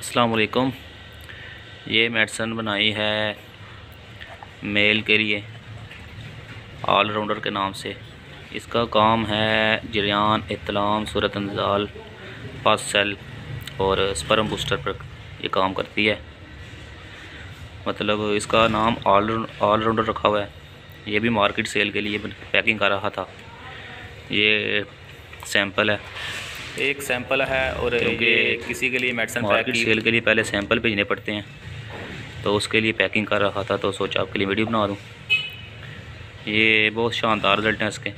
अस्सलाम वालेकुम। ये मेडिसिन बनाई है मेल के लिए ऑलराउंडर के नाम से। इसका काम है जरियान, इत्तलाम, सूरत इंजाल, पस सेल और स्पर्म बूस्टर पर ये काम करती है। मतलब इसका नाम ऑलराउंडर रखा हुआ है। ये भी मार्केट सेल के लिए पैकिंग कर रहा था। ये सैंपल है, एक सैंपल है और ये किसी के लिए मेडिसिन मार्केट सेल के लिए पहले सैंपल भेजने पड़ते हैं, तो उसके लिए पैकिंग कर रहा था, तो सोचा आपके लिए वीडियो बना दूं। ये बहुत शानदार रिजल्ट हैं इसके।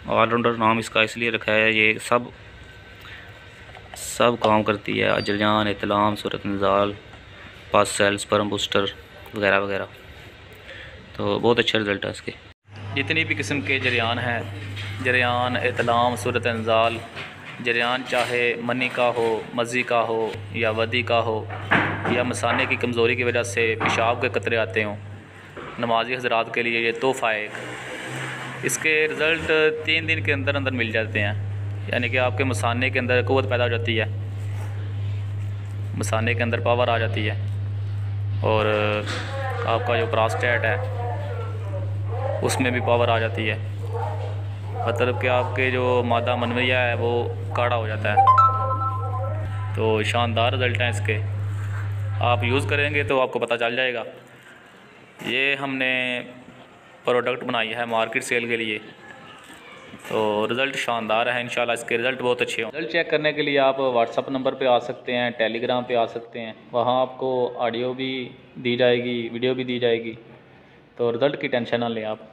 ऑलराउंडर नाम इसका इसलिए रखा है, ये सब काम करती है, जरियान, इत्तलाम, सूरत इंजाल, पस सेल, स्पर्म बूस्टर वगैरह वगैरह। तो बहुत अच्छा रिज़ल्ट है इसके। जितनी भी किस्म के जरियान हैं, जरियान, इत्तलाम, सूरत इंजाल, जरियान चाहे मनी का हो, मज़ी का हो या वदी का हो, या मसाने की कमज़ोरी की वजह से पेशाब के कतरे आते हों, नमाजी हज़रात के लिए ये तोहफ़ा है एक। इसके रिज़ल्ट 3 दिन के अंदर अंदर मिल जाते हैं, यानी कि आपके मसाने के अंदर क़ुव्वत पैदा हो जाती है, मसाने के अंदर पावर आ जाती है, और आपका जो प्रोस्टेट है उसमें भी पावर आ जाती है। मतलब कि आपके जो मादा मनविया है वो गाढ़ा हो जाता है। तो शानदार रिज़ल्ट हैं इसके, आप यूज़ करेंगे तो आपको पता चल जाएगा। ये हमने प्रोडक्ट बनाई है मार्केट सेल के लिए, तो रिज़ल्ट शानदार है। इंशाल्लाह इसके रिज़ल्ट बहुत अच्छे हों। रिज़ल्ट चेक करने के लिए आप व्हाट्सअप नंबर पे आ सकते हैं, टेलीग्राम पे आ सकते हैं। वहाँ आपको ऑडियो भी दी जाएगी, वीडियो भी दी जाएगी, तो रिज़ल्ट की टेंशन ना लें आप।